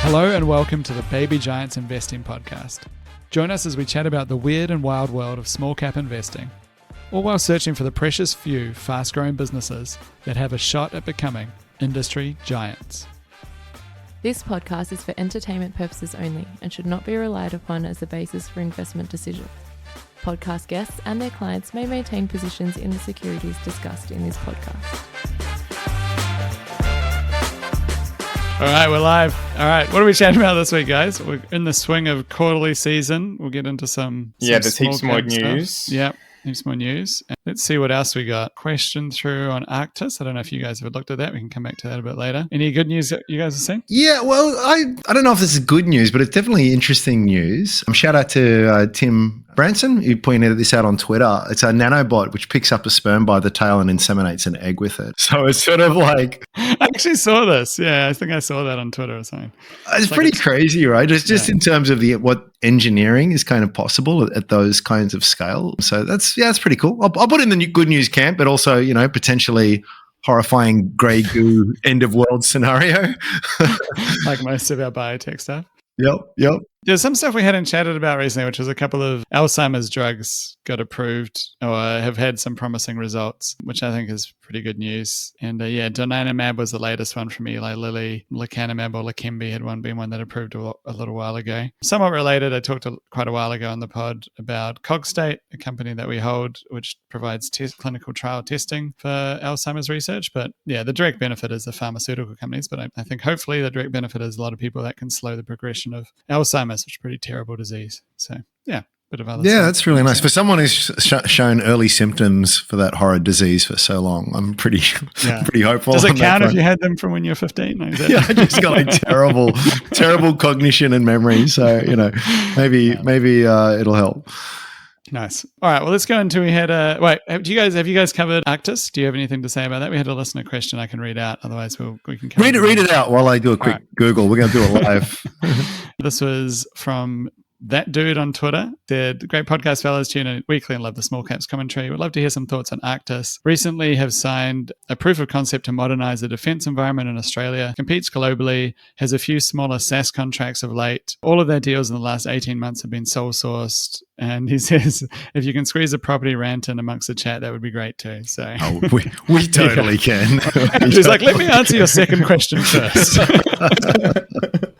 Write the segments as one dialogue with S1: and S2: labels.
S1: Hello and welcome to the Baby Giants Investing Podcast. Join us as we chat about the weird and wild world of small cap investing, all while searching for the precious few fast-growing businesses that have a shot at becoming industry giants.
S2: This podcast is for entertainment purposes only and should not be relied upon as the basis for investment decisions. Podcast guests and their clients may maintain positions in the securities discussed in this podcast.
S1: All right, we're live. All right, what are we chatting about this week, guys? We're in the swing of quarterly season. We'll get into some
S3: there's heaps more news.
S1: Stuff. Yep, heaps more news. And let's see what else we got. Question through on Archtis. I don't know if you guys have looked at that. We can come back to that a bit later. Any good news that you guys have seen?
S4: Yeah, well, I don't know if this is good news, but it's definitely interesting news. Shout out to Tim Branson, who pointed this out on Twitter. It's a nanobot which picks up a sperm by the tail and inseminates an egg with it. So it's sort of like...
S1: I actually saw this. Yeah, I think I saw that on Twitter or something.
S4: It's like pretty crazy, right? Just in terms of what engineering is kind of possible at those kinds of scale. So that's pretty cool. I'll put it in the good news camp, but also, potentially horrifying grey goo end of world scenario.
S1: Like most of our biotech stuff.
S4: Yep.
S1: There's some stuff we hadn't chatted about recently, which was a couple of Alzheimer's drugs got approved or have had some promising results, which I think is pretty good news. And donanemab was the latest one from Eli Lilly. Lecanemab or Leqembi had been one that approved a little while ago. Somewhat related, I talked quite a while ago on the pod about Cogstate, a company that we hold, which provides clinical trial testing for Alzheimer's research. But yeah, the direct benefit is the pharmaceutical companies. But I think hopefully the direct benefit is a lot of people that can slow the progression of Alzheimer's, which is a pretty terrible disease. So yeah. Bit of other
S4: stuff. That's really nice. For someone who's shown early symptoms for that horrid disease for so long, I'm pretty hopeful.
S1: Does it count if you had them from when you were 15? No,
S4: I just got like terrible cognition and memory. So, maybe it'll help.
S1: Nice. All right. Well, let's go into, we had have you guys covered Archtis? Do you have anything to say about that? We had a listener question I can read out. Otherwise we can cover
S4: read it out while I do a quick Google. We're going to do it live.
S1: This was from that dude on Twitter. Said, great podcast, fellas. Tune in weekly and love the small caps commentary. Would love to hear some thoughts on Archtis. Recently have signed a proof of concept to modernize the defense environment in Australia. Competes globally. Has a few smaller SaaS contracts of late. All of their deals in the last 18 months have been sole sourced. And he says, if you can squeeze a property rant in amongst the chat, that would be great too. So
S4: we totally can.
S1: He's like, let me answer your second question first.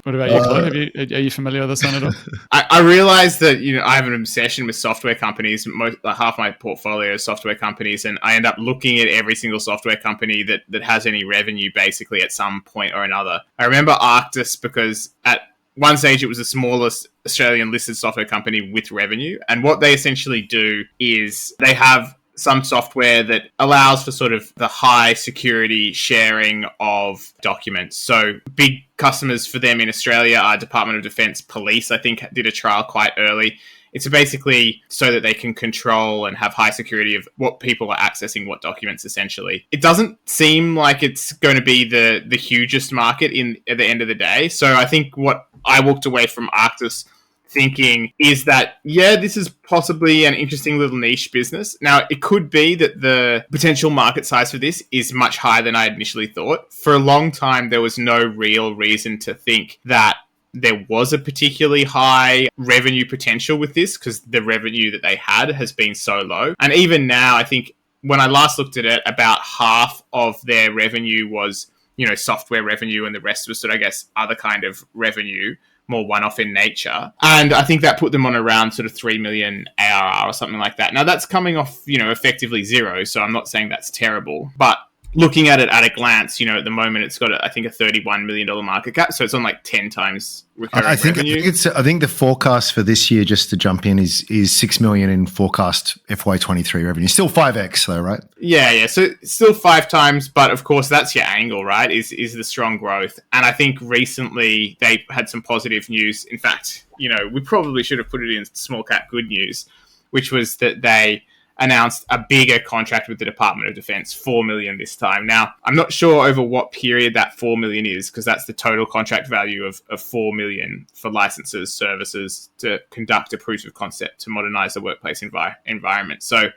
S1: What about you, Claude? Are you familiar with this one at all?
S3: I realize that I have an obsession with software companies. Half my portfolio is software companies, and I end up looking at every single software company that has any revenue basically at some point or another. I remember Archtis because at one stage it was the smallest Australian listed software company with revenue, and what they essentially do is they have some software that allows for sort of the high security sharing of documents. So big customers for them in Australia are Department of Defence, Police, I think did a trial quite early. It's basically so that they can control and have high security of what people are accessing, what documents essentially. It doesn't seem like it's going to be the hugest market at the end of the day. So I think what I walked away from Archtis thinking is that, this is possibly an interesting little niche business. Now, it could be that the potential market size for this is much higher than I initially thought. For a long time, there was no real reason to think that there was a particularly high revenue potential with this because the revenue that they had has been so low. And even now, I think when I last looked at it, about half of their revenue was, software revenue, and the rest was sort of, I guess, other kind of revenue, more one-off in nature. And I think that put them on around sort of 3 million ARR or something like that. Now, that's coming off, effectively zero, so I'm not saying that's terrible. But looking at it at a glance, at the moment it's got, I think, a $31 million market cap, so it's on like 10 times recurring revenue.
S4: I think the forecast for this year, just to jump in, is 6 million in forecast FY23 revenue. Still 5x though, right?
S3: Yeah. So still 5 times, but of course that's your angle, right? Is the strong growth. And I think recently they had some positive news. In fact, we probably should have put it in small cap good news, which was that they announced a bigger contract with the Department of Defence, 4 million this time. Now, I'm not sure over what period that 4 million is, because that's the total contract value of 4 million for licenses, services to conduct a proof of concept to modernise the workplace environment. So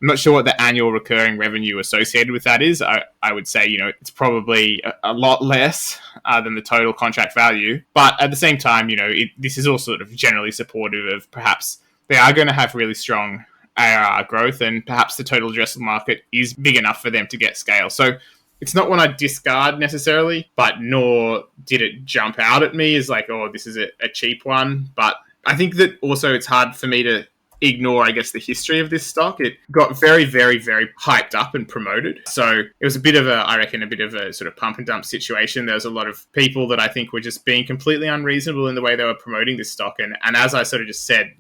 S3: I'm not sure what the annual recurring revenue associated with that is. I would say, it's probably a lot less than the total contract value. But at the same time, this is all sort of generally supportive of perhaps they are going to have really strong ARR growth, and perhaps the total addressable market is big enough for them to get scale. So it's not one I discard necessarily, but nor did it jump out at me as like, oh, this is a cheap one. But I think that also it's hard for me to ignore, I guess, the history of this stock. It got very, very, very hyped up and promoted. So it was a bit of a sort of pump and dump situation. There was a lot of people that I think were just being completely unreasonable in the way they were promoting this stock. And as I sort of just said,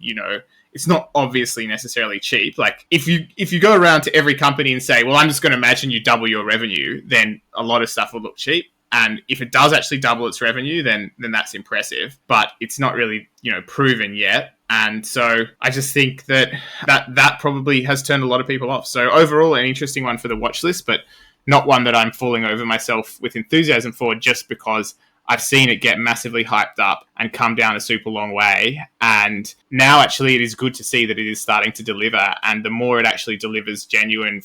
S3: it's not obviously necessarily cheap. Like if you go around to every company and say, well, I'm just going to imagine you double your revenue, then a lot of stuff will look cheap. And if it does actually double its revenue, then that's impressive. But it's not really, proven yet. And so I just think that probably has turned a lot of people off. So overall, an interesting one for the watch list, but not one that I'm falling over myself with enthusiasm for, just because I've seen it get massively hyped up and come down a super long way. And now actually it is good to see that it is starting to deliver. And the more it actually delivers genuine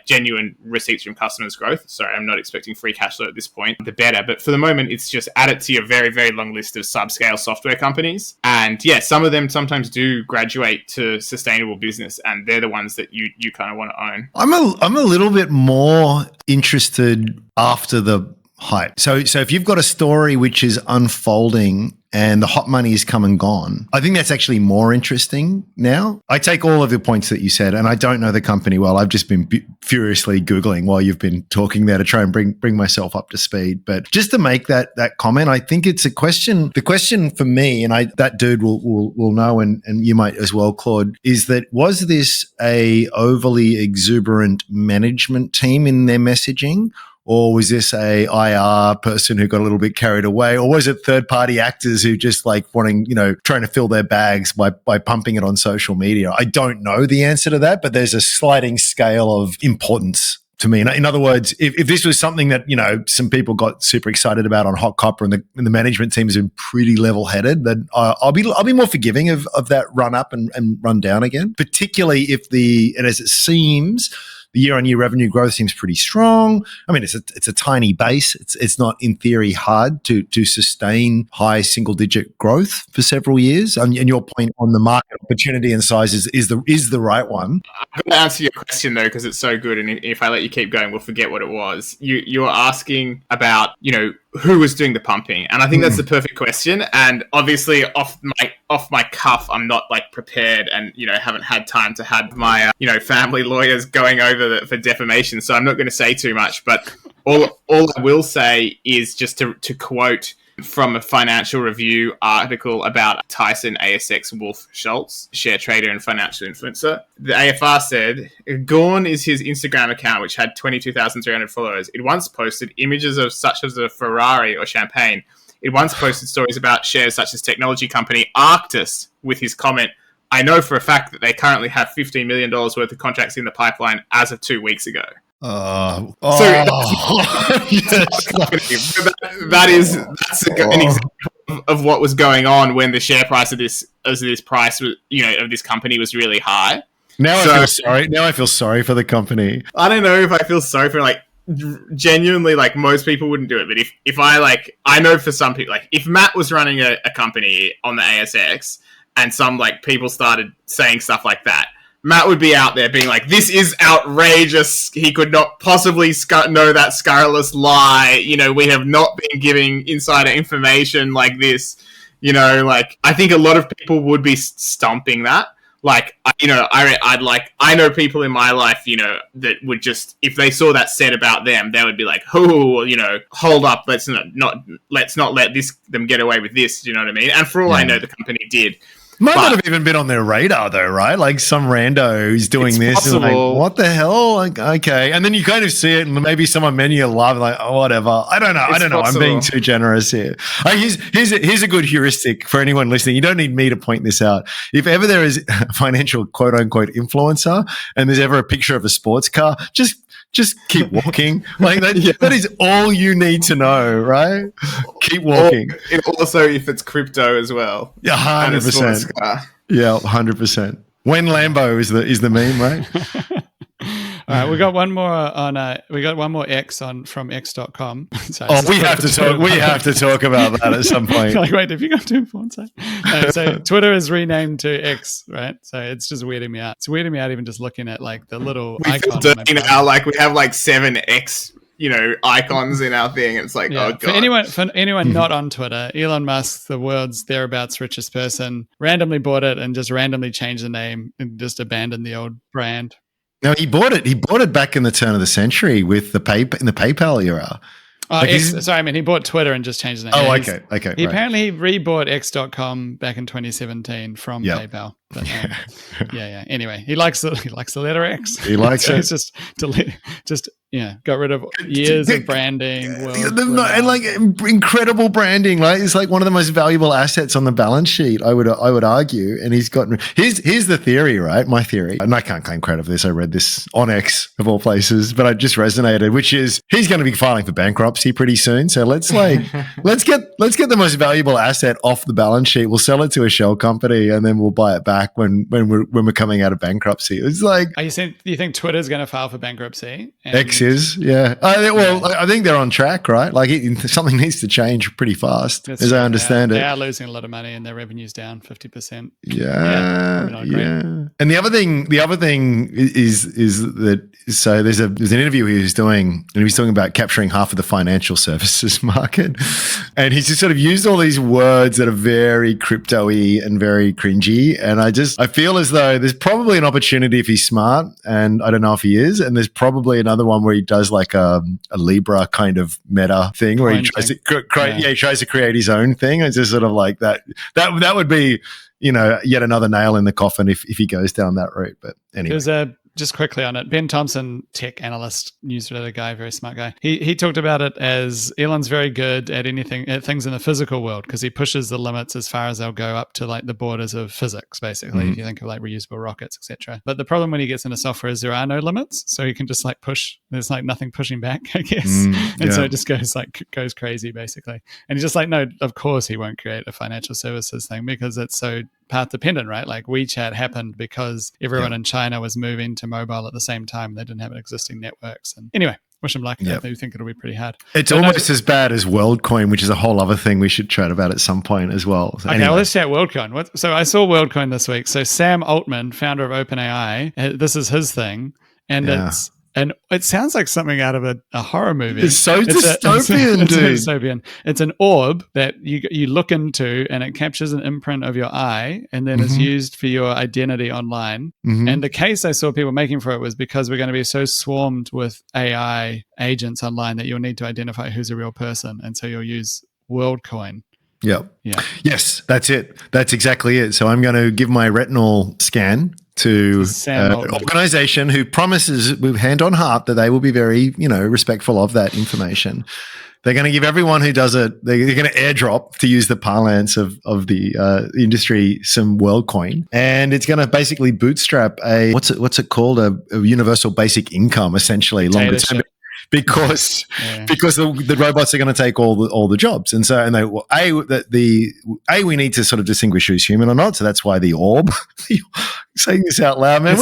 S3: genuine receipts from customers growth. Sorry, I'm not expecting free cash flow at this point, the better. But for the moment, it's just add it to your very, very long list of subscale software companies. And yeah, some of them sometimes do graduate to sustainable business, and they're the ones that you kind of want to own.
S4: I'm a little bit more interested after the hype. So if you've got a story which is unfolding and the hot money is come and gone, I think that's actually more interesting now. I take all of the points that you said, and I don't know the company well. I've just been furiously Googling while you've been talking there to try and bring myself up to speed. But just to make that comment, I think it's a question. The question for me, and that dude will know, and you might as well, Claude, is that was this a overly exuberant management team in their messaging? Or was this a IR person who got a little bit carried away? Or was it third-party actors who just like wanting, trying to fill their bags by pumping it on social media? I don't know the answer to that, but there's a sliding scale of importance to me. In other words, if this was something that, some people got super excited about on Hot Copper and the management team has been pretty level-headed, then I'll be more forgiving of that run up and run down again, particularly if and as it seems, the year-on-year revenue growth seems pretty strong. I mean, it's a tiny base. It's not in theory hard to sustain high single-digit growth for several years. And your point on the market opportunity and size is the right one.
S3: I'm going to answer your question though, because it's so good. And if I let you keep going, we'll forget what it was. You were asking about who was doing the pumping, and I think that's the perfect question. And obviously, off my cuff, I'm not like prepared, and haven't had time to have my family lawyers going over for defamation. So I'm not going to say too much. But all I will say is just to quote from a Financial Review article about Tyson ASX Wolf Schultz, share trader and financial influencer. The AFR said, Gorn is his Instagram account, which had 22,300 followers. It once posted images of such as a Ferrari or champagne. It once posted stories about shares such as technology company Archtis with his comment, I know for a fact that they currently have $15 million worth of contracts in the pipeline as of 2 weeks ago.
S4: Yes.
S3: That's an example of what was going on when the share price of this price was, of this company was really high.
S4: Now I feel sorry for the company.
S3: I don't know if I feel sorry for genuinely, most people wouldn't do it. But if I know for some people, if Matt was running a company on the ASX and some people started saying stuff like that, Matt would be out there being like, this is outrageous. He could not possibly know that scurrilous lie. We have not been giving insider information like this. I think a lot of people would be stomping that. I know people in my life, that would just, if they saw that said about them, they would be like, oh, hold up. Let's not let them get away with this. You know what I mean? And for all I know, the company did.
S4: Might not have even been on their radar though, right? Like some rando who's doing this
S3: possible.
S4: And what the hell? Okay. And then you kind of see it and maybe someone menu live whatever. I don't know.
S3: Possible.
S4: I'm being too generous here. Here's a good heuristic for anyone listening. You don't need me to point this out. If ever there is a financial quote unquote influencer and there's ever a picture of a sports car, just keep walking. That is all you need to know, right? Keep walking.
S3: Also, if it's crypto as well.
S4: Yeah, 100%. Yeah, 100%. When Lambo is the meme, right?
S1: All right, we got one more X from X.com. Sorry,
S4: Oh, we have to talk about that at some point.
S1: Like, wait, have you got to porn site? No, so Twitter is renamed to X, right? So it's just weirding me out. It's weirding me out even just looking at like the little icon.
S3: We have like 7 X, icons in our thing. It's like, oh god.
S1: For anyone not on Twitter, Elon Musk, the world's thereabouts richest person, randomly bought it and just randomly changed the name and just abandoned the old brand.
S4: No, he bought it. He bought it back in the turn of the century with in the PayPal era.
S1: Oh, he bought Twitter and just changed the name.
S4: Oh, okay.
S1: He apparently rebought X.com back in 2017 from PayPal. But, yeah. Anyway, he likes the letter X.
S4: He likes
S1: so
S4: it.
S1: It's just got rid of years of branding.
S4: And like incredible branding, right? It's like one of the most valuable assets on the balance sheet, I would argue. And he's gotten here's the theory, right? My theory, and I can't claim credit for this. I read this on X of all places, but I just resonated, which is he's going to be filing for bankruptcy pretty soon. So let's get the most valuable asset off the balance sheet. We'll sell it to a shell company, and then we'll buy it back when we're coming out of bankruptcy. It's like,
S1: you think Twitter's going to file for bankruptcy?
S4: X is, yeah. I think they're on track, right? Like something needs to change pretty fast, as I understand it.
S1: They are losing a lot of money, and their revenue's down 50%.
S4: Yeah. And the other thing is that so there's an interview he was doing, and he was talking about capturing half of the financial services market, and he's just sort of used all these words that are very crypto-y and very cringy, and I feel as though there's probably an opportunity if he's smart, and I don't know if he is, and there's probably another one where he does like a Libra kind of meta thing where he tries to create his own thing. It's just sort of like that would be, yet another nail in the coffin if he goes down that route. But anyway.
S1: There's just quickly on it, Ben Thompson, tech analyst, newsletter guy, very smart guy. He talked about it as Elon's very good at things in the physical world because he pushes the limits as far as they'll go up to like the borders of physics, basically. If you think of like reusable rockets, etc. But the problem when he gets into software is there are no limits, so he can just like push. There's like nothing pushing back, I guess, so it just goes crazy basically. And he's just like, no, of course he won't create a financial services thing because it's so path dependent, right? Like WeChat happened because everyone in China was moving to mobile at the same time. They didn't have existing networks. And anyway, wish him luck. I think it'll be pretty hard.
S4: It's almost as bad as Worldcoin, which is a whole other thing we should chat about at some point as well. So
S1: okay, well, let's chat Worldcoin. So I saw Worldcoin this week. So Sam Altman, founder of OpenAI, this is his thing. And it sounds like something out of a horror movie.
S4: It's so dystopian, dude.
S1: It's dystopian. It's an orb that you look into, and it captures an imprint of your eye, and then is used for your identity online. And the case I saw people making for it was because we're going to be so swarmed with AI agents online that you'll need to identify who's a real person, and so you'll use Worldcoin.
S4: Yeah. Yes, that's it. That's exactly it. So I'm going to give my retinal scan to an organization who promises with hand on heart that they will be very, respectful of that information. They're going to give everyone who does it, they're going to airdrop, to use the parlance of the industry, some Worldcoin. And it's going to basically bootstrap what's it called? A universal basic income, essentially, longer term. Because the robots are going to take all the jobs, and we need to sort of distinguish who's human or not. So that's why the orb. Saying this out loud, man,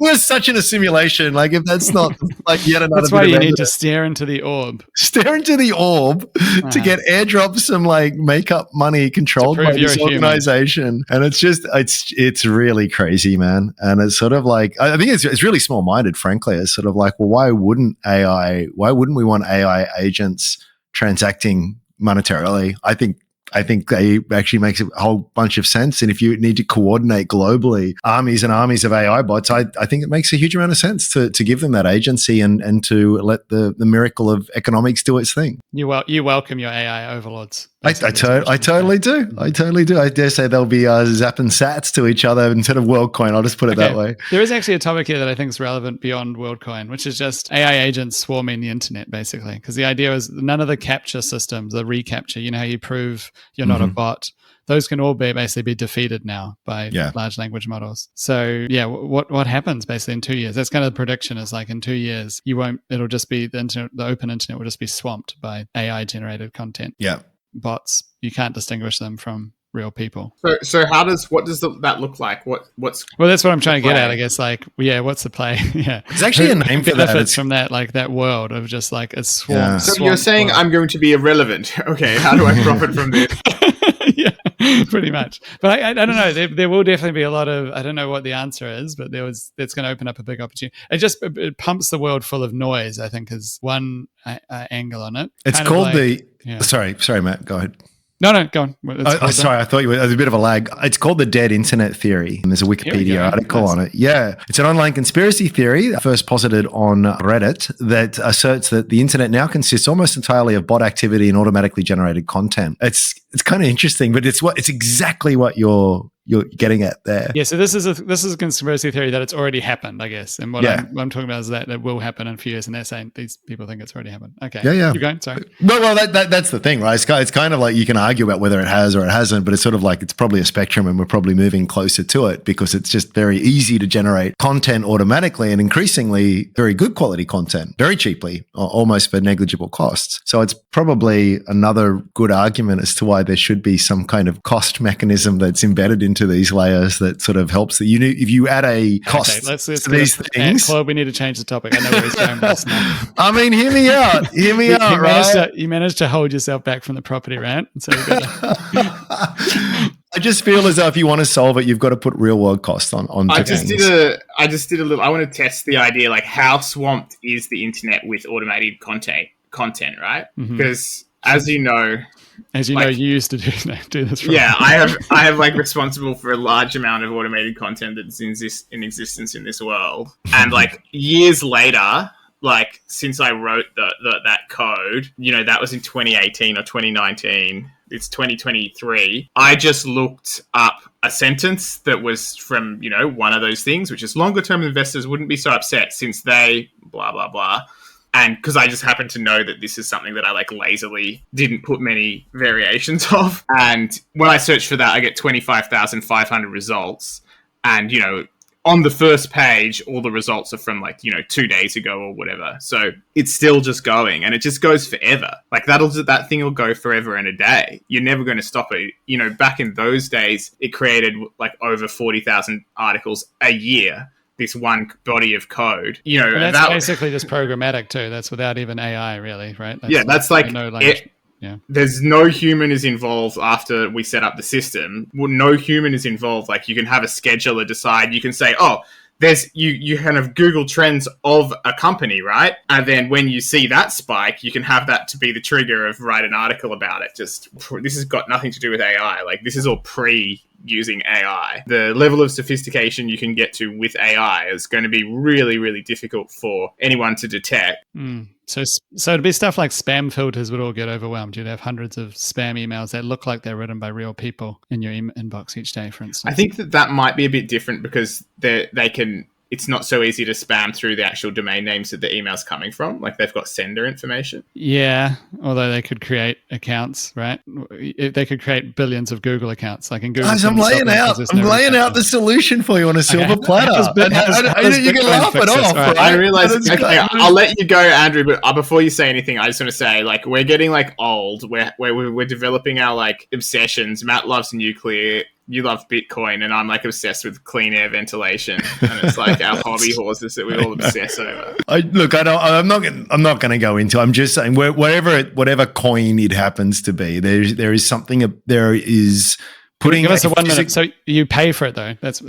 S4: we're such in a simulation. Like if that's not like yet another.
S1: That's why you need to stare into the orb.
S4: Stare into the orb to get airdrops some like makeup money controlled by this organization, and it's really crazy, man. And it's sort of like I think it's really small minded, frankly. It's sort of like, well, why wouldn't we want AI agents transacting monetarily? I think they actually makes a whole bunch of sense. And if you need to coordinate globally armies and armies of AI bots, I think it makes a huge amount of sense to give them that agency and to let the miracle of economics do its thing.
S1: You welcome your AI overlords.
S4: I totally do. I dare say they'll be zapping sats to each other instead of Worldcoin. I'll just put it that way.
S1: There is actually a topic here that I think is relevant beyond Worldcoin, which is just AI agents swarming the internet, basically. Because the idea is none of the capture systems, the recapture, how you prove you're not a bot, those can all basically be defeated now by large language models. So what happens basically in 2 years? That's kind of the prediction is like in 2 years, it'll just be the open internet will just be swamped by AI generated content.
S4: Yeah.
S1: Bots, you can't distinguish them from real people.
S3: So what does that look like? What's
S1: Well, that's what I'm trying to get
S3: play?
S1: at, I guess. Like, yeah, what's the play? Yeah,
S4: There's actually a name for that.
S1: benefits
S4: It's,
S1: from that, like that world of just like a swarm.
S4: Yeah.
S3: So you're saying I'm going to be irrelevant? Okay, how do I profit from this?
S1: Yeah, pretty much. But I don't know. There will definitely be a lot of, I don't know what the answer is, but that's going to open up a big opportunity. It pumps the world full of noise, I think, is one angle on it.
S4: it's
S1: Kind of
S4: called
S1: like-
S4: Sorry, Matt. Go ahead.
S1: No, go on. It's called
S4: Sorry, I thought there was a bit of a lag. It's called the dead internet theory, and there's a Wikipedia article on it. Yeah, it's an online conspircy theory first posited on Reddit that asserts that the internet now consists almost entirely of bot activity and automatically generated content. It's kind of interesting, but it's exactly what you're getting at there.
S1: Yeah, so this is a conspiracy theory that it's already happened, I guess. And what I'm talking about is that it will happen in a few years, and they're saying these people think it's already happened. Okay.
S4: Yeah.
S1: Keep going. Sorry.
S4: No, well, that's the thing, right? It's kind of like you can argue about whether it has or it hasn't, but it's sort of like it's probably a spectrum, and we're probably moving closer to it because it's just very easy to generate content automatically and increasingly very good quality content very cheaply, almost for negligible costs. So it's probably another good argument as to why there should be some kind of cost mechanism that's embedded into these layers that sort of helps that if you add a cost
S1: let's
S4: to these things.
S1: Claude, we need to change the topic. I know where he's going with this now.
S4: I mean, hear me out. Hear me out, right?
S1: You managed to hold yourself back from the property rant. So you've got to
S4: I just feel as though if you want to solve it, you've got to put real world costs on
S3: I
S4: things.
S3: I just did a little. I want to test the idea, like how swamped is the internet with automated content, right? Because as you know,
S1: you used to do this.
S3: Yeah, I have like responsible for a large amount of automated content that's in existence in this world, and like years later. Like since I wrote that code, that was in 2018 or 2019. It's 2023. I just looked up a sentence that was from, one of those things, which is longer term investors wouldn't be so upset since they blah, blah, blah. And because I just happened to know that this is something that I like lazily didn't put many variations of. And when I search for that, I get 25,500 results. And, on the first page, all the results are from 2 days ago or whatever. So it's still just going, and it just goes forever. Like that thing will go forever and a day. You're never going to stop it. Back in those days, it created like over 40,000 articles a year. This one body of code,
S1: and that's basically just programmatic too. That's without even AI, really, right? That's there's no human is involved after we set up the system. Well, no human is involved. Like you can have a scheduler decide. You can say, oh, there's you kind of Google trends of a company, right? And then when you see that spike, you can have that to be the trigger of write an article about it. This has got nothing to do with AI. Like this is all using AI. The level of sophistication you can get to with AI is going to be really, really difficult for anyone to detect. So it'd be stuff like spam filters would all get overwhelmed. You'd have hundreds of spam emails that look like they're written by real people in your inbox each day, for instance.
S3: I think that might be a bit different because they can. It's not so easy to spam through the actual domain names that the email's coming from. Like they've got sender information.
S1: Yeah, although they could create accounts, right? They could create billions of Google accounts. Like in Google.
S4: Guys, I'm laying out the solution for you on a silver platter. You can laugh it off.
S3: Right? I realize. Okay, I'll let you go, Andrew. But before you say anything, I just want to say, like, we're getting like old. We're developing our like obsessions. Matt loves nuclear. You love Bitcoin, and I'm like obsessed with clean air ventilation, and it's like our hobby horses that we all obsess over.
S4: I'm not going to go into. I'm just saying, whatever coin it happens to be, there is something. There is putting.
S1: Give us a 1 minute. So you pay for it though. That's.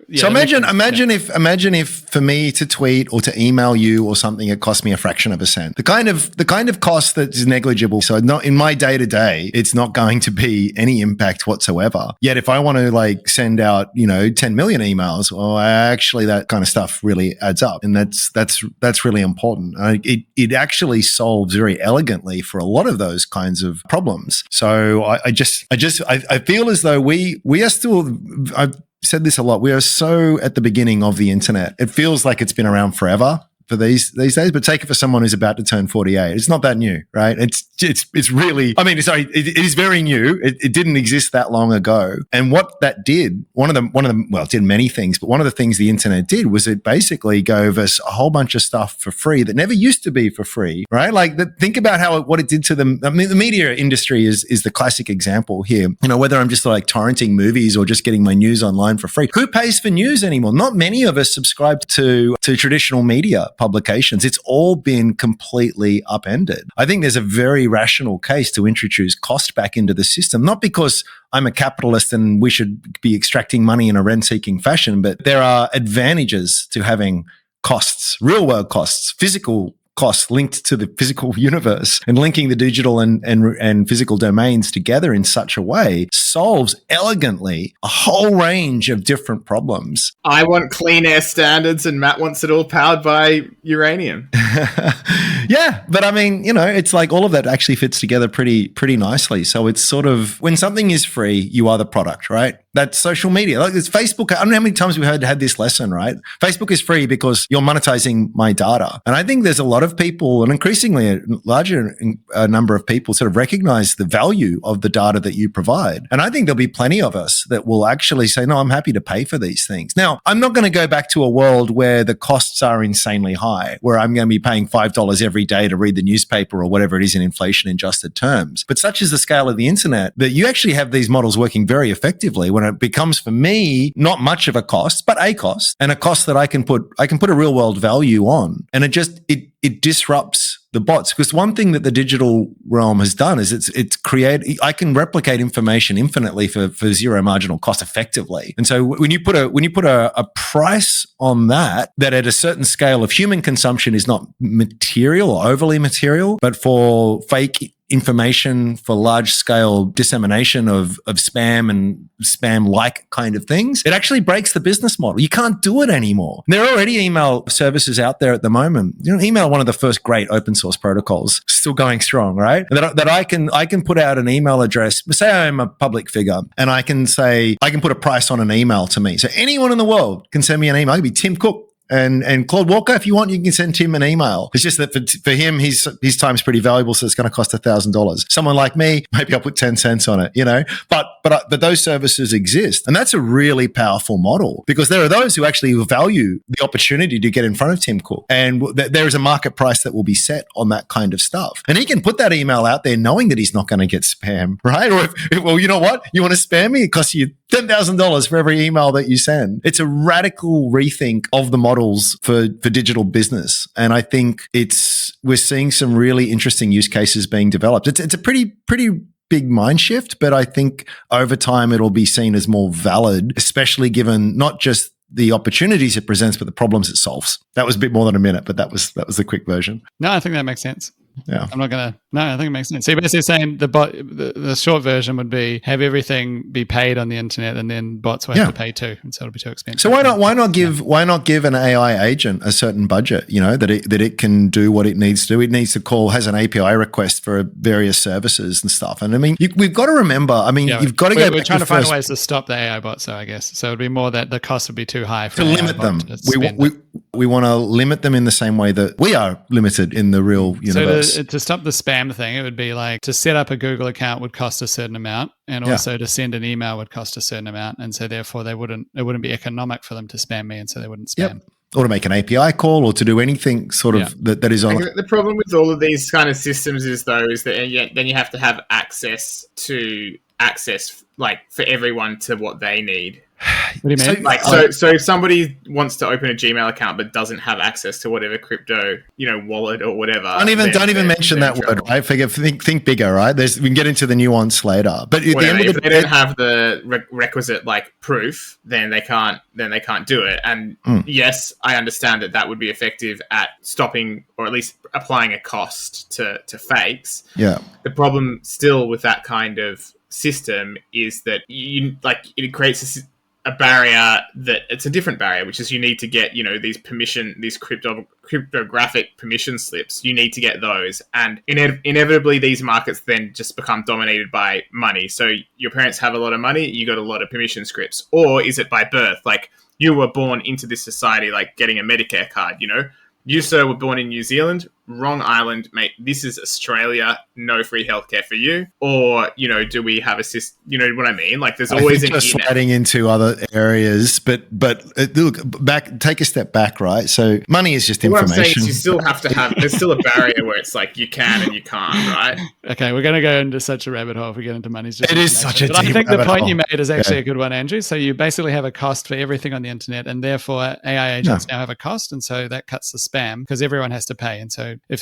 S1: Yeah,
S4: so imagine if for me to tweet or to email you or something, it cost me a fraction of a cent. The kind of cost that is negligible. So not in my day to day, it's not going to be any impact whatsoever. Yet if I want to like send out 10 million emails, well, actually that kind of stuff really adds up, and that's really important. It actually solves very elegantly for a lot of those kinds of problems. So I feel as though we are still. I've said this a lot. We are so at the beginning of the internet. It feels like it's been around forever, for these days, but take it for someone who's about to turn 48. It's not that new, right? It's really, I mean, sorry, it is very new. It didn't exist that long ago. And what that did, well, it did many things, but one of the things the internet did was it basically gave us a whole bunch of stuff for free that never used to be for free, right? Like think about what it did to them. I mean, the media industry is the classic example here. You know, whether I'm just like torrenting movies or just getting my news online for free. Who pays for news anymore? Not many of us subscribe to traditional media publications. It's all been completely upended. I think there's a very rational case to introduce cost back into the system, not because I'm a capitalist and we should be extracting money in a rent-seeking fashion, but there are advantages to having costs, real-world costs, physical costs linked to the physical universe, and linking the digital and physical domains together in such a way solves elegantly a whole range of different problems.
S3: I want clean air standards and Matt wants it all powered by uranium.
S4: Yeah, but I mean, you know, it's like all of that actually fits together pretty nicely. So it's sort of, when something is free, you are the product, right? That's social media. Like it's Facebook. I don't know how many times we've had this lesson, right? Facebook is free because you're monetizing my data. And I think there's a lot of people, and increasingly a larger number of people, sort of recognize the value of the data that you provide. And I think there'll be plenty of us that will actually say, no, I'm happy to pay for these things. Now, I'm not going to go back to a world where the costs are insanely high, where I'm going to be paying $5 every day to read the newspaper or whatever it is in inflation adjusted terms. But such is the scale of the internet that you actually have these models working very effectively when it becomes, for me, not much of a cost, but a cost, and a cost that I can put a real world value on. And it disrupts the bots. Because one thing that the digital realm has done is I can replicate information infinitely for zero marginal cost effectively. And so when you put a price on that at a certain scale of human consumption is not material or overly material, but for fake information, for large scale dissemination of spam and spam-like kind of things, it actually breaks the business model. You can't do it anymore. There are already email services out there at the moment. You know, email, one of the first great open source protocols, still going strong, right? That I can put out an email address. Say I'm a public figure, and I can put a price on an email to me. So anyone in the world can send me an email. It could be Tim Cook. And Claude Walker, if you want, you can send Tim an email. It's just that for him, his time's pretty valuable, so it's going to cost $1,000. Someone like me, maybe I'll put 10 cents on it, you know. But those services exist, and that's a really powerful model, because there are those who actually value the opportunity to get in front of Tim Cook, and there is a market price that will be set on that kind of stuff. And he can put that email out there knowing that he's not going to get spam, right? Or well, you know what? You want to spam me? It costs you $10,000 for every email that you send. It's a radical rethink of the models for digital business. And I think we're seeing some really interesting use cases being developed. It's a pretty big mind shift, but I think over time it'll be seen as more valid, especially given not just the opportunities it presents, but the problems it solves. That was a bit more than a minute, but that was the quick version.
S1: No, I think that makes sense.
S4: Yeah.
S1: I think it makes sense. So you're basically saying the short version would be have everything be paid on the internet, and then bots will have to pay too, and so it'll be too expensive.
S4: So why not give an AI agent a certain budget, you know, that it can do what it needs to do. It needs to has an API request for various services and stuff. And I mean, we've got to remember, you've got to go back.
S1: We're trying to find ways to stop the AI bots, so I guess. So it'd be more that the cost would be too high for
S4: to limit them. We want to limit them in the same way that we are limited in the real universe.
S1: So to stop the spam thing, it would be like to set up a Google account would cost a certain amount, and also to send an email would cost a certain amount, and so therefore it wouldn't be economic for them to spam me, and so they wouldn't spam.
S4: Yep. Or to make an API call, or to do anything sort of that is on.
S3: The problem with all of these kind of systems is then you have to have access like for everyone to what they need.
S1: What do you mean?
S3: So if somebody wants to open a Gmail account but doesn't have access to whatever crypto, wallet or whatever,
S4: don't even mention that word, right? Think bigger, right? We can get into the nuance later. But at the end of
S3: if they don't have the requisite proof, then they can't do it. And yes, I understand that would be effective at stopping or at least applying a cost to fakes.
S4: Yeah.
S3: The problem still with that kind of system is that it creates a barrier that it's a different barrier, which is you need to get these cryptographic permission slips. You need to get those, and inevitably these markets then just become dominated by money. So your parents have a lot of money, you got a lot of permission scripts, or is it by birth? Like you were born into this society, like getting a Medicare card. you, sir, were born in New Zealand. Wrong island, mate. This is Australia. No free healthcare for you. Or, do we have a system? You know what I mean? Like, there's always
S4: an just sliding into other areas, but look, take a step back, right? So money is just information.
S3: What I'm saying is you still have to have, there's still a barrier where it's like you can and you can't, right?
S1: Okay, we're going to go into such a rabbit hole if we get into money.
S4: It is such a deep
S1: I think the point
S4: hole.
S1: you made is actually a good one, Andrew. So you basically have a cost for everything on the internet, and therefore AI agents now have a cost, and so that cuts the spam because everyone has to pay. And so if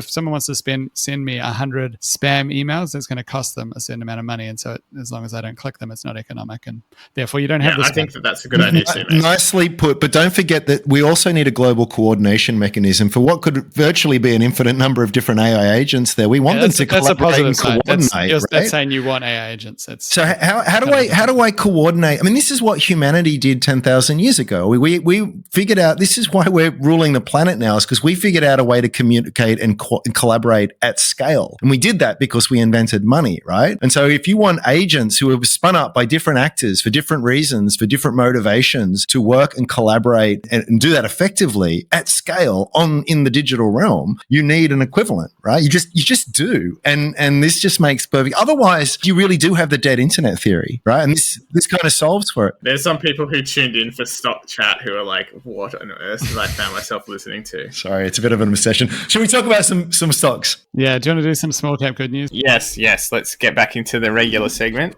S1: someone wants to send me 100 spam emails, that's going to cost them a certain amount of money. And so as long as I don't click them, it's not economic, and therefore you don't have this.
S3: I think that's a good idea too, mate.
S4: Nicely put, but don't forget that we also need a global coordination mechanism for what could virtually be an infinite number of different AI agents there. We want them to collaborate and coordinate.
S1: That's saying you want AI agents.
S4: So how do I coordinate? I mean, this is what humanity did 10,000 years ago. We figured out, this is why we're ruling the planet now, is because we figured out a way to communicate and collaborate at scale. And we did that because we invented money, right? And so if you want agents who are spun up by different actors for different reasons, for different motivations to work and collaborate and do that effectively at scale in the digital realm, you need an equivalent, right? You just do. And this just makes perfect. Otherwise, you really do have the dead internet theory, right? And this kind of solves for it.
S3: There's some people who tuned in for stock chat who are like, what on earth did I find myself listening to?
S4: Sorry, it's a bit of an obsession. Shall we talk about some stocks?
S1: Yeah, do you want to do some small cap good news?
S3: Yes. Let's get back into the regular segment.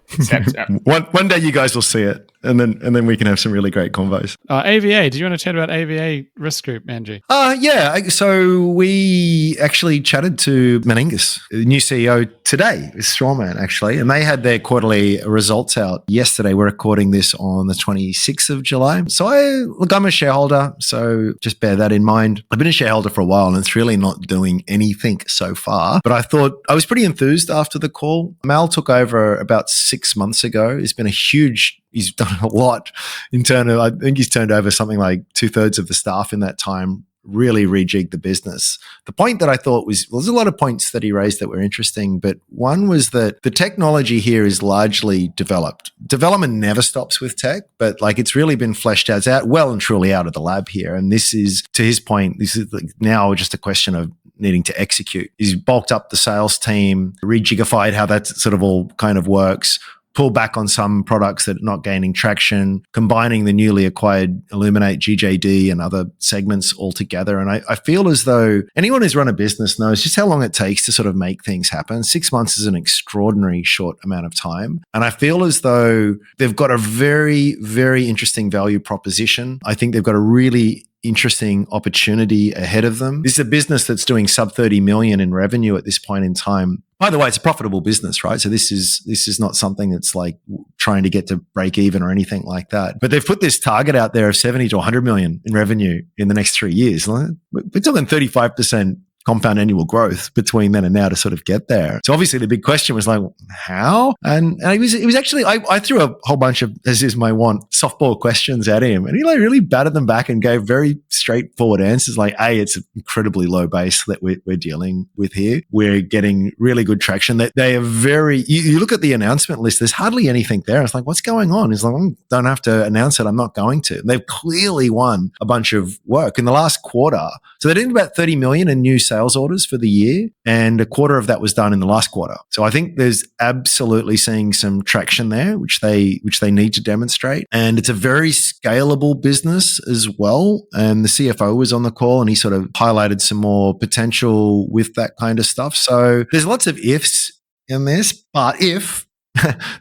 S4: One day you guys will see it, and then we can have some really great convos.
S1: AVA, do you want to chat about AVA Risk Group, Angie?
S4: Yeah. So we actually chatted to Meningus, the new CEO today, Strawman actually, and they had their quarterly results out yesterday. We're recording this on the 26th of July. So I'm a shareholder, so just bear that in mind. I've been a shareholder for a while, and it's really not doing anything so far. But I thought I was pretty enthused after the call. Mal took over about 6 months ago. He's done a lot in terms of, I think he's turned over something like 2/3 of the staff in that time, really rejigged the business. The point that I thought there's a lot of points that he raised that were interesting, but one was that the technology here is largely developed. Development never stops with tech, but like it's really been fleshed out. It's out well and truly out of the lab here. And this is, to his point, this is now just a question of needing to execute. He's bulked up the sales team, rejigified how that sort of all kind of works, pull back on some products that are not gaining traction, combining the newly acquired Illuminate, GJD, and other segments all together. And I feel as though anyone who's run a business knows just how long it takes to sort of make things happen. 6 months is an extraordinary short amount of time. And I feel as though they've got a very, very interesting value proposition. I think they've got a really interesting opportunity ahead of them. This is a business that's doing sub 30 million in revenue at this point in time. By the way, it's a profitable business, right? So this is not something that's like trying to get to break even or anything like that. But they've put this target out there of 70 to 100 million in revenue in the next 3 years. We're talking 35% compound annual growth between then and now to sort of get there. So obviously the big question was like, how? And it was actually, I threw a whole bunch of, as is my want, softball questions at him. And he like really batted them back and gave very straightforward answers like, it's an incredibly low base that we're dealing with here. We're getting really good traction. That they are very, you look at the announcement list, there's hardly anything there. It's like, what's going on? He's like, I don't have to announce it. I'm not going to. They've clearly won a bunch of work in the last quarter. So they did about 30 million in new sales orders for the year, and a quarter of that was done in the last quarter. So I think there's absolutely seeing some traction there, which they need to demonstrate. And it's a very scalable business as well. And the CFO was on the call, and he sort of highlighted some more potential with that kind of stuff. So there's lots of ifs in this, but if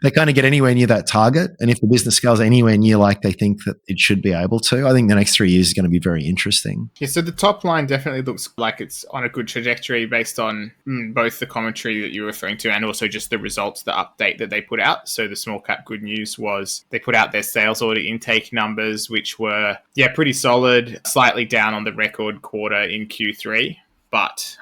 S4: they kind of get anywhere near that target, and if the business scales anywhere near like they think that it should be able to, I think the next 3 years is going to be very interesting.
S3: Yeah, so the top line definitely looks like it's on a good trajectory based on both the commentary that you were referring to and also just the results, the update that they put out. So the small cap good news was they put out their sales order intake numbers, which were, pretty solid, slightly down on the record quarter in Q3, but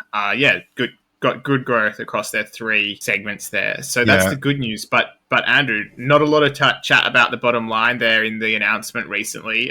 S3: good. Got good growth across their three segments there. So that's the good news. But Andrew, not a lot of chat about the bottom line there in the announcement recently.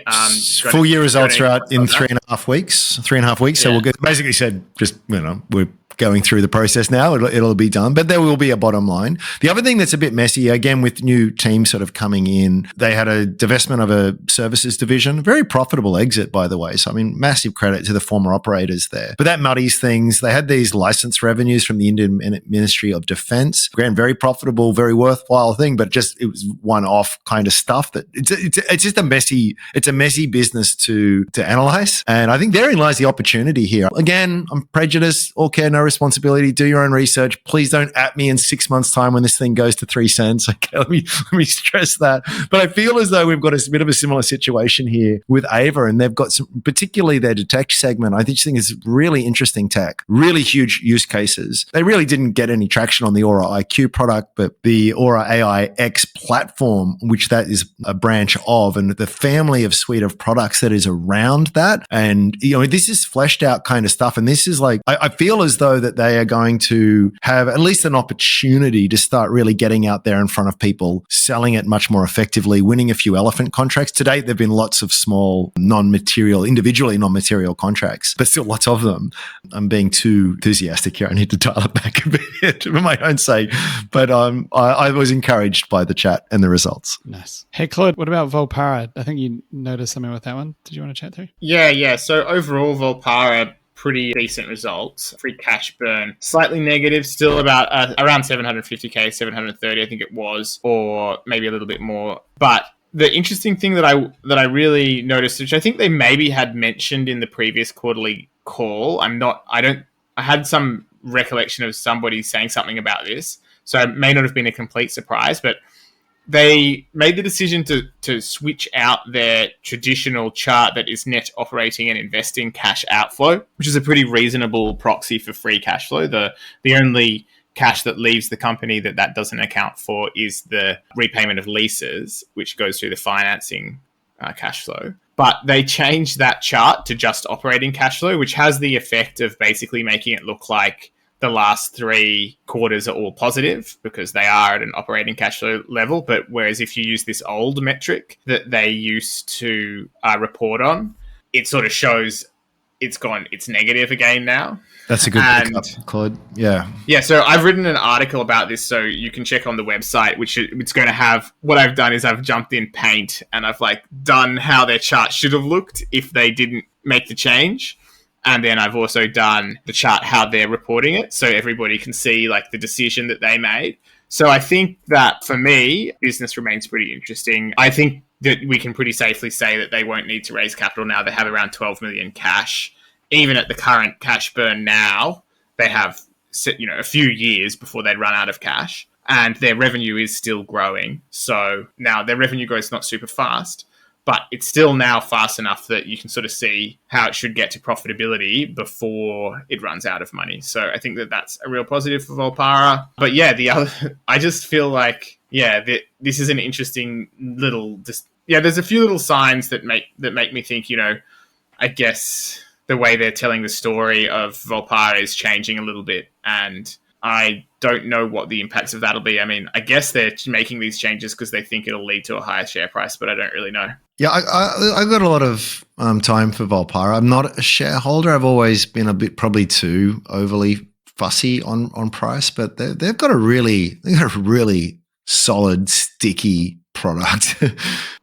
S4: Full year results are out in 3.5 weeks. 3.5 weeks. So we'll basically said just, we're going through the process now. It'll be done, but there will be a bottom line. The other thing that's a bit messy, again, with new teams sort of coming in, they had a divestment of a services division, very profitable exit, by the way. So, I mean, massive credit to the former operators there. But that muddies things. They had these license revenues from the Indian Ministry of Defense. Again, very profitable, very worthwhile thing, but it was one-off kind of stuff that it's just a messy business to analyze. And I think therein lies the opportunity here. Again, I'm prejudiced, all care, no responsibility. Do your own research. Please don't at me in 6 months' time when this thing goes to 3 cents. Okay, let me stress that. But I feel as though we've got a bit of a similar situation here with Ava, and they've got some, particularly their detect segment. I think is really interesting tech, really huge use cases. They really didn't get any traction on the Aura IQ product, but the Aura AI X platform, which that is a branch of, and the family of suite of products that is around that. And, this is fleshed out kind of stuff. And this is like, I feel as though that they are going to have at least an opportunity to start really getting out there in front of people, selling it much more effectively, winning a few elephant contracts. To date, there have been lots of small individually non-material contracts, but still lots of them. I'm being too enthusiastic here. I need to dial it back a bit for my own sake. But I was encouraged by the chat and the results.
S1: Nice. Hey, Claude, what about Volpara? I think you noticed something with that one. Did you want to chat through?
S3: Yeah. So overall, Volpara, pretty decent results. Free cash burn, slightly negative, still about around 750k, 730, I think it was, or maybe a little bit more. But the interesting thing that I really noticed, which I think they maybe had mentioned in the previous quarterly call, I had some recollection of somebody saying something about this, so it may not have been a complete surprise, but they made the decision to switch out their traditional chart that is net operating and investing cash outflow, which is a pretty reasonable proxy for free cash flow. The only cash that leaves the company that doesn't account for is the repayment of leases, which goes through the financing cash flow. But they changed that chart to just operating cash flow, which has the effect of basically making it look like the last 3 quarters are all positive because they are at an operating cash flow level. But whereas if you use this old metric that they used to report on, it sort of shows it's negative again now.
S4: That's a good pickup, Claude. Yeah.
S3: Yeah, so I've written an article about this, so you can check on the website, which it's going to have, what I've done is I've jumped in Paint and I've done how their chart should have looked if they didn't make the change. And then I've also done the chart, how they're reporting it, so everybody can see the decision that they made. So I think that for me, business remains pretty interesting. I think that we can pretty safely say that they won't need to raise capital now. They have around 12 million cash. Even at the current cash burn now, they have a few years before they'd run out of cash, and their revenue is still growing. So now their revenue growth is not super fast, but it's still now fast enough that you can sort of see how it should get to profitability before it runs out of money. So I think that that's a real positive for Volpara. But yeah, I just feel this is an interesting little, there's a few little signs that make me think, I guess the way they're telling the story of Volpara is changing a little bit, and I don't know what the impacts of that'll be. I mean, I guess they're making these changes because they think it'll lead to a higher share price, but I don't really know.
S4: Yeah, I got a lot of time for Volpara. I'm not a shareholder. I've always been a bit probably too overly fussy on price, but they've got a really solid, sticky product.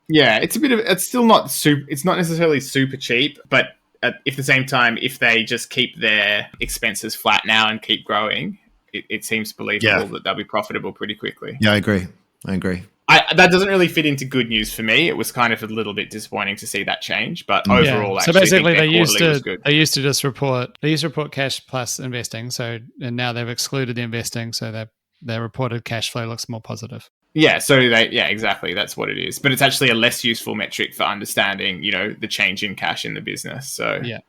S3: Yeah, it's still not it's not necessarily super cheap, but at the same time, if they just keep their expenses flat now and keep growing, it seems believable that they'll be profitable pretty quickly.
S4: Yeah, I agree.
S3: That doesn't really fit into good news for me. It was kind of a little bit disappointing to see that change, but overall,
S1: so basically, they used to just report cash plus investing. So and now they've excluded the investing, so their reported cash flow looks more positive.
S3: Yeah, so exactly. That's what it is. But it's actually a less useful metric for understanding, the change in cash in the business. So
S1: yeah.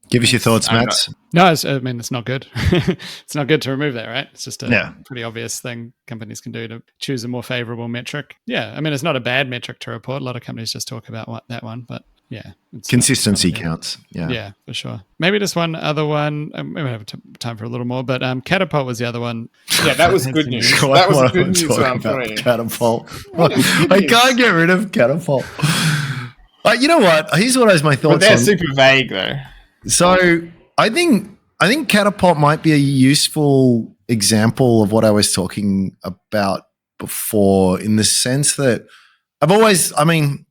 S4: Give us your thoughts, Matt.
S1: It's not good. It's not good to remove that, right? It's just a pretty obvious thing companies can do to choose a more favorable metric. Yeah, I mean, it's not a bad metric to report. A lot of companies just talk about that one, but yeah.
S4: Consistency counts.
S1: Yeah, for sure. Maybe just one other one. We might have time for a little more, but Catapult was the other one.
S3: Yeah, that was good news. That was a good news one for me.
S4: Catapult. I can't get rid of Catapult. You know what? Here's what is my thoughts.
S3: But they're super vague, though.
S4: So I think I think Catapult might be a useful example of what I was talking about before, in the sense that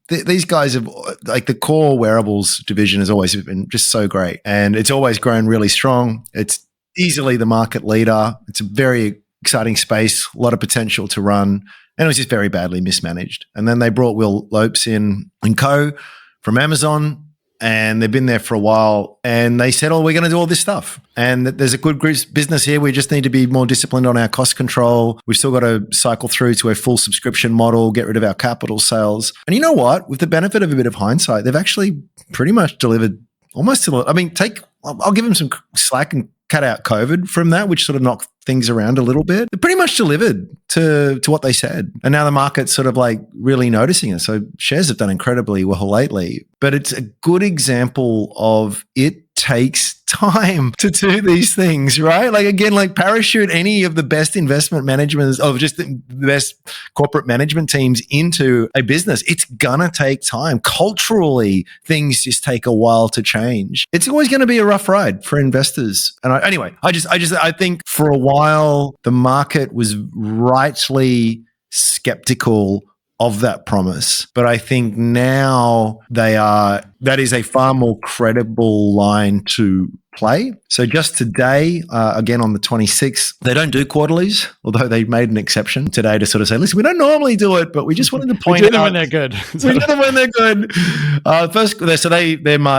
S4: these guys have, like, the core wearables division has always been just so great, and it's always grown really strong. It's easily the market leader. It's a very exciting space, a lot of potential to run, and it was just very badly mismanaged. And then they brought Will Lopes in and co from Amazon, and they've been there for a while, and they said, we're going to do all this stuff. And there's a good business here. We just need to be more disciplined on our cost control. We've still got to cycle through to a full subscription model, get rid of our capital sales. And you know what? With the benefit of a bit of hindsight, they've actually pretty much delivered almost to, I'll give them some slack and cut out COVID from that, which sort of knocked things around a little bit. They pretty much delivered to what they said. And now the market's sort of like really noticing it. So shares have done incredibly well lately. But it's a good example of it takes time to do these things, right? Like, again, like parachute any of the best investment management of just the best corporate management teams into a business. It's gonna take time. Culturally, things just take a while to change. It's always going to be a rough ride for investors. And I think for a while the market was rightly skeptical of that promise. But I think now that is a far more credible line to play. So just today, again on the 26th, they don't do quarterlies, although they made an exception today to sort of say, listen, we don't normally do it, but we just wanted to point out.
S1: We do them when they're good.
S4: We do them when they're good.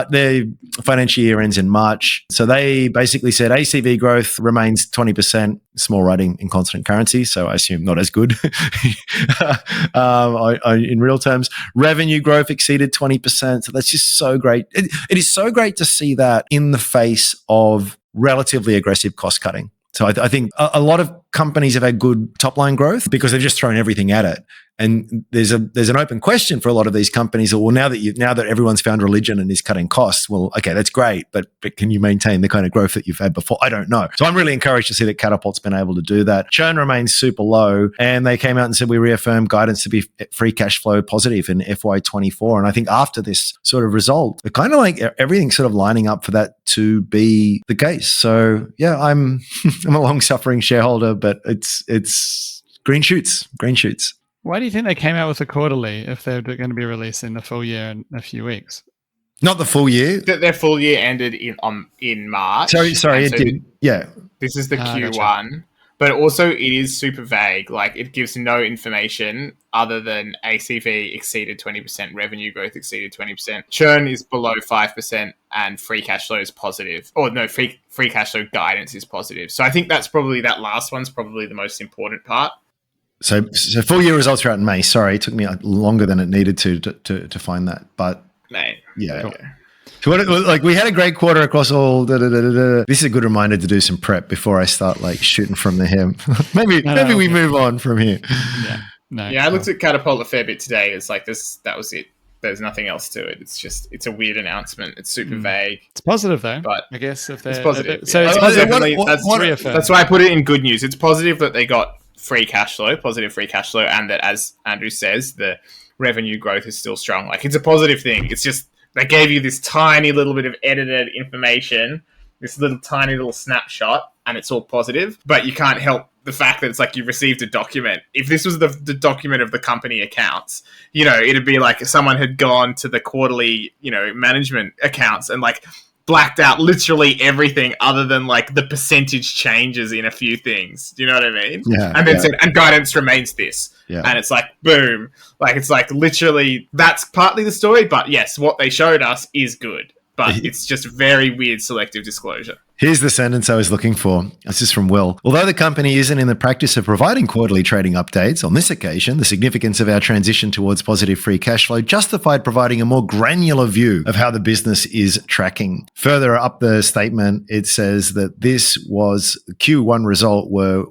S4: Their financial year ends in March. So they basically said ACV growth remains 20%, small writing in constant currency. So I assume not as good in real terms. Revenue growth exceeded 20%. So that's just so great. It is so great to see that in the face of relatively aggressive cost cutting. So I think a lot of companies have had good top line growth because they've just thrown everything at it. And there's an open question for a lot of these companies. Well, now that everyone's found religion and is cutting costs, well, okay, that's great, but can you maintain the kind of growth that you've had before? I don't know. So I'm really encouraged to see that Catapult's been able to do that. Churn remains super low, and they came out and said we reaffirm guidance to be free cash flow positive in FY24. And I think after this sort of result, it kind of like everything's sort of lining up for that to be the case. So yeah, I'm a long suffering shareholder, but it's green shoots.
S1: Why do you think they came out with a quarterly if they're going to be releasing the full year in a few weeks?
S4: Not the full year.
S3: Their full year ended in March.
S4: Sorry, it did. Yeah.
S3: This is the Q1,
S1: gotcha.
S3: But also it is super vague. Like, it gives no information other than ACV exceeded 20%, revenue growth exceeded 20%, churn is below 5%, and free cash flow is positive. Or no, free cash flow guidance is positive. So I think that last one's probably the most important part.
S4: So full year results are out in May. Sorry, it took me longer than it needed to find that. But
S3: May.
S4: Yeah. Okay. So we had a great quarter across all. This is a good reminder to do some prep before I start like shooting from the hip. maybe we move on from here.
S3: Yeah. I looked at Catapult a fair bit today. It's like that was it. There's nothing else to it. It's a weird announcement. It's super vague.
S1: It's positive though,
S3: but
S1: I guess if
S3: it's positive.
S1: So it's positive.
S3: That's why I put it in good news. It's positive that they got positive free cash flow, and that, as Andrew says, the revenue growth is still strong. Like, it's a positive thing. It's just they gave you this tiny little bit of edited information, this little tiny little snapshot, and it's all positive. But you can't help the fact that it's like you received a document. If this was the document of the company accounts, it'd be like someone had gone to the quarterly, management accounts and like blacked out literally everything other than like the percentage changes in a few things. Do you know what I mean?
S4: Yeah.
S3: And then said, and guidance remains this.
S4: Yeah.
S3: And it's like, boom. Like, it's like literally that's partly the story, but yes, what they showed us is good. But it's just very weird selective disclosure.
S4: Here's the sentence I was looking for. This is from Will. Although the company isn't in the practice of providing quarterly trading updates, on this occasion, the significance of our transition towards positive free cash flow justified providing a more granular view of how the business is tracking. Further up the statement, it says that this was Q1 result were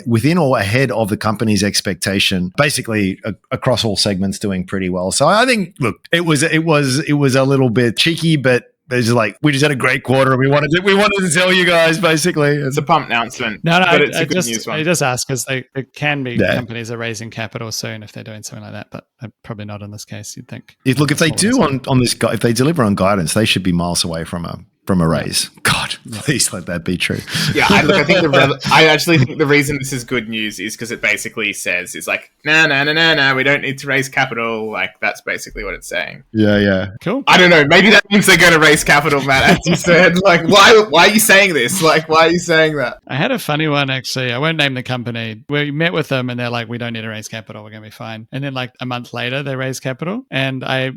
S4: within or ahead of the company's expectation, basically across all segments doing pretty well. So I think, look, it was a little bit cheeky, but it's just like, we just had a great quarter and we wanted to tell you guys, basically.
S3: It's a pump announcement.
S1: No,
S3: but it's a good news one.
S1: I just ask because there can be companies are raising capital soon if they're doing something like that, but probably not in this case, you'd think.
S4: If they do on this, if they deliver on guidance, they should be miles away from from a raise. God, please let that be true.
S3: Yeah, I think I actually think the reason this is good news is because it basically says it's like, no, we don't need to raise capital. Like, that's basically what it's saying.
S4: Yeah.
S1: Cool.
S3: I don't know. Maybe that means they're going to raise capital, Matt, as you said. Like, why are you saying this? Like, why are you saying that?
S1: I had a funny one, actually. I won't name the company. We met with them and they're like, we don't need to raise capital. We're going to be fine. And then like a month later, they raised capital. And I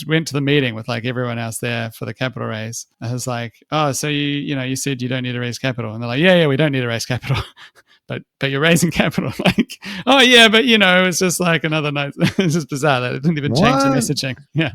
S1: went to the meeting with like everyone else there for the capital raise. I was like, oh, so you said you don't need to raise capital. And they're like, yeah, we don't need to raise capital. But you're raising capital. Like, oh yeah, but it's just like another note. It's just bizarre that it didn't even change the messaging. Yeah.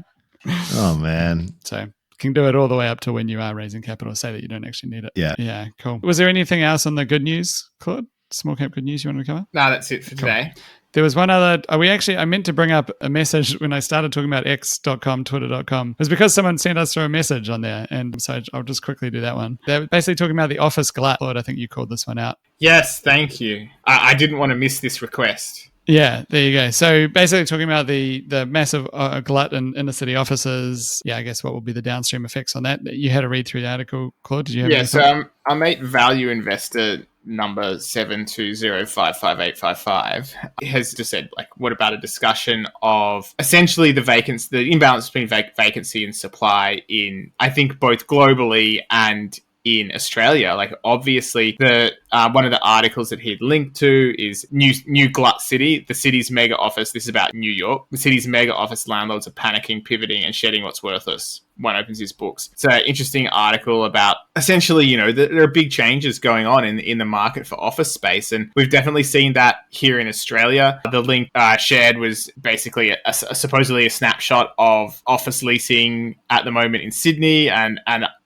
S4: Oh man.
S1: So can do it all the way up to when you are raising capital, say that you don't actually need it.
S4: Yeah.
S1: Yeah, cool. Was there anything else on the good news, Claude? Small cap good news you want to cover?
S3: No, that's it for today.
S1: There was one other. I meant to bring up a message when I started talking about x.com, twitter.com. It was because someone sent us through a message on there. And so I'll just quickly do that one. They're basically talking about the office glut. Claude, I think you called this one out.
S3: Yes, thank you. I didn't want to miss this request.
S1: Yeah, there you go. So basically talking about the massive glut in inner city offices. Yeah, I guess what will be the downstream effects on that. You had to read through the article, Claude. Did you have
S3: so our mate value investor number 720555855 has just said, like, what about a discussion of essentially the imbalance between vacancy and supply in, I think, both globally and in Australia. Like, obviously the one of the articles that he'd linked to is new glut city, the city's mega office. This is about New York. The city's mega office landlords are panicking, pivoting, and shedding what's worthless. One opens his books. It's an interesting article about essentially, there are big changes going on in the market for office space. And we've definitely seen that here in Australia. The link shared was basically supposedly a snapshot of office leasing at the moment in Sydney. And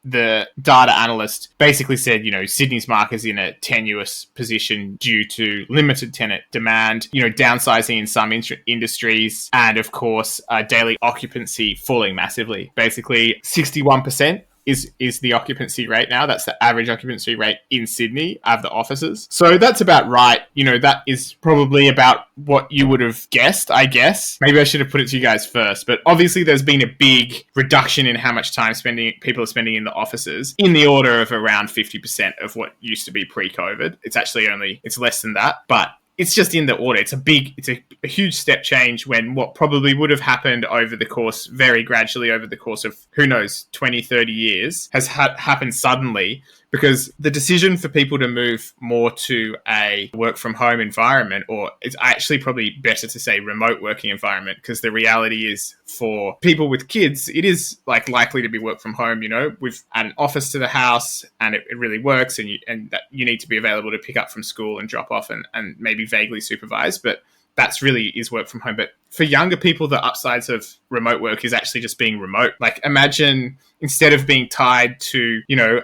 S3: the data analyst basically said, Sydney's market is in a tenuous position due to limited tenant demand, downsizing in some industries, and of course, daily occupancy falling massively. Basically, 61% is the occupancy rate now. That's the average occupancy rate in Sydney of the offices. So that's about right. That is probably about what you would have guessed, I guess. Maybe I should have put it to you guys first. But obviously there's been a big reduction in how much time people are spending in the offices, in the order of around 50% of what used to be pre-COVID. It's less than that. But it's just in the order. It's a huge step change when what probably would have happened very gradually over the course of, who knows, 20, 30 years has happened suddenly, because the decision for people to move more to a work from home environment, or it's actually probably better to say remote working environment, because the reality is for people with kids, it is like likely to be work from home. We've added an office to the house and it really works, and that you need to be available to pick up from school and drop off and maybe vaguely supervise, but that's really is work from home. But for younger people, the upsides of remote work is actually just being remote. Like, imagine instead of being tied to,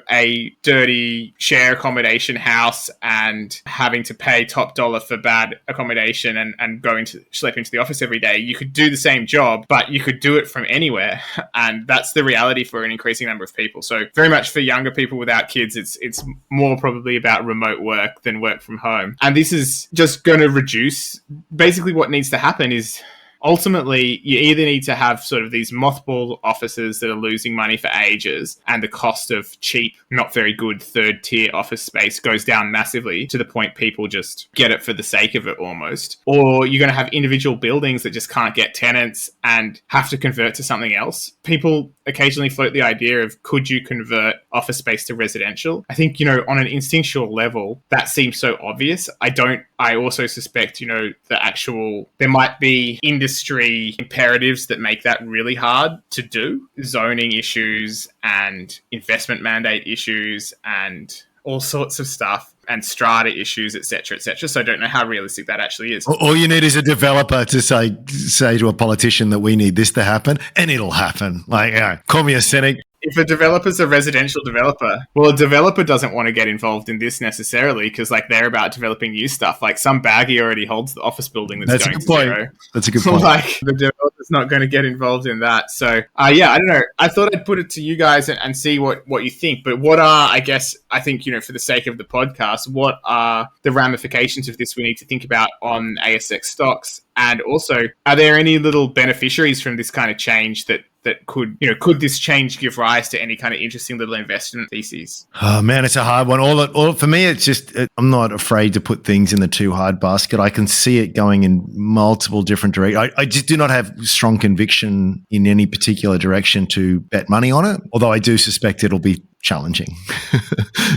S3: a dirty share accommodation house and having to pay top dollar for bad accommodation and going to schlep into the office every day, you could do the same job, but you could do it from anywhere. And that's the reality for an increasing number of people. So very much for younger people without kids, it's more probably about remote work than work from home. And this is just going to reduce. Basically what needs to happen is, ultimately, you either need to have sort of these mothball offices that are losing money for ages, and the cost of cheap, not very good third-tier office space goes down massively to the point people just get it for the sake of it almost. Or you're going to have individual buildings that just can't get tenants and have to convert to something else. People occasionally float the idea of, could you convert office space to residential? I think, on an instinctual level, that seems so obvious. I also suspect, there might be industry imperatives that make that really hard to do. Zoning issues and investment mandate issues and all sorts of stuff, and strata issues, et cetera, et cetera. So I don't know how realistic that actually is.
S4: All you need is a developer to say to a politician that we need this to happen, and it'll happen. Like, call me a cynic.
S3: If a developer's a residential developer, well, a developer doesn't want to get involved in this necessarily, because they're about developing new stuff. Like, some baggy already holds the office building that's going to zero.
S4: That's a good point.
S3: The developer's not going to get involved in that. So, I don't know. I thought I'd put it to you guys and see what you think. But what are, I think, for the sake of the podcast, what are the ramifications of this we need to think about on ASX stocks? And also, are there any little beneficiaries from this kind of change that that could this change give rise to any kind of interesting little investment theses?
S4: Oh man, it's a hard one. All for me, it's just I'm not afraid to put things in the too hard basket. I can see it going in multiple different directions. I just do not have strong conviction in any particular direction to bet money on it, although I do suspect it'll be challenging.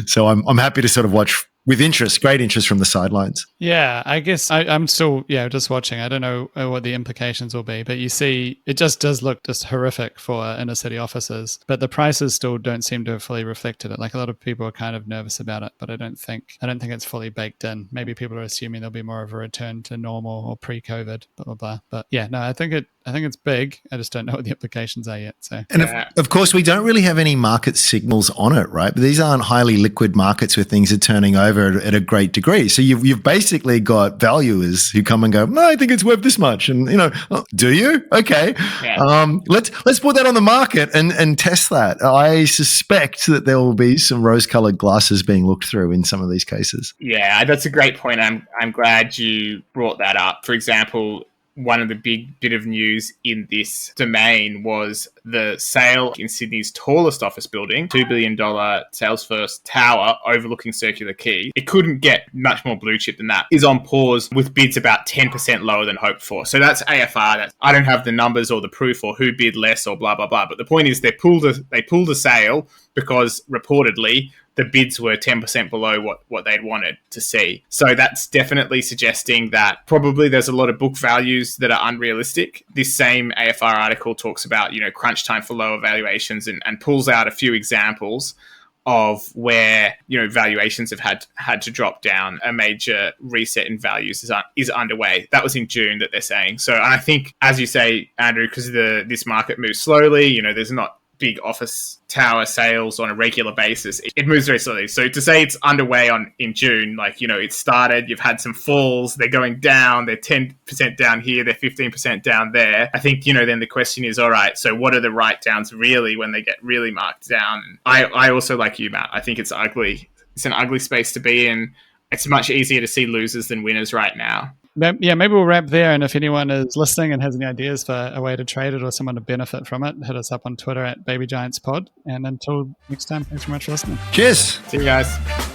S4: So I'm happy to sort of watch with interest, great interest from the sidelines.
S1: Yeah, I guess I'm still, just watching. I don't know what the implications will be, but you see, it just does look just horrific for inner city offices, but the prices still don't seem to have fully reflected it. Like a lot of people are kind of nervous about it, but I don't think it's fully baked in. Maybe people are assuming there'll be more of a return to normal or pre-COVID, blah, blah, blah. But yeah, no, I think it's big. I just don't know what the implications are yet. So,
S4: and of course, we don't really have any market signals on it, right? But these aren't highly liquid markets where things are turning over at a great degree. So you've basically got valuers who come and go, no, I think it's worth this much. And, do you? Okay. Yeah. Let's put that on the market and test that. I suspect that there will be some rose-colored glasses being looked through in some of these cases.
S3: Yeah, that's a great point. I'm glad you brought that up. For example, one of the big bit of news in this domain was the sale in Sydney's tallest office building, $2 billion Salesforce Tower overlooking Circular Quay. It couldn't get much more blue chip than that. Is on pause with bids about 10% lower than hoped for. So that's AFR. I don't have the numbers or the proof or who bid less or blah, blah, blah. But the point is they pulled a sale because reportedly the bids were 10% below what they'd wanted to see. So that's definitely suggesting that probably there's a lot of book values that are unrealistic. This same AFR article talks about, crunch time for lower valuations and pulls out a few examples of where, valuations have had to drop down. A major reset in values is underway. That was in June that they're saying. So I think, as you say, Andrew, because this market moves slowly, there's not big office tower sales on a regular basis. It moves very slowly. So to say it's underway in June, it started, you've had some falls, they're going down, they're 10% down here, they're 15% down there. I think, then the question is, all right, so what are the write-downs really when they get really marked down? I also, like you, Matt, I think it's ugly. It's an ugly space to be in. It's much easier to see losers than winners right now.
S1: Yeah, maybe we'll wrap there. And if anyone is listening and has any ideas for a way to trade it or someone to benefit from it, hit us up on Twitter at BabyGiantsPod. And until next time, thanks very much for listening.
S4: Cheers.
S3: See you guys.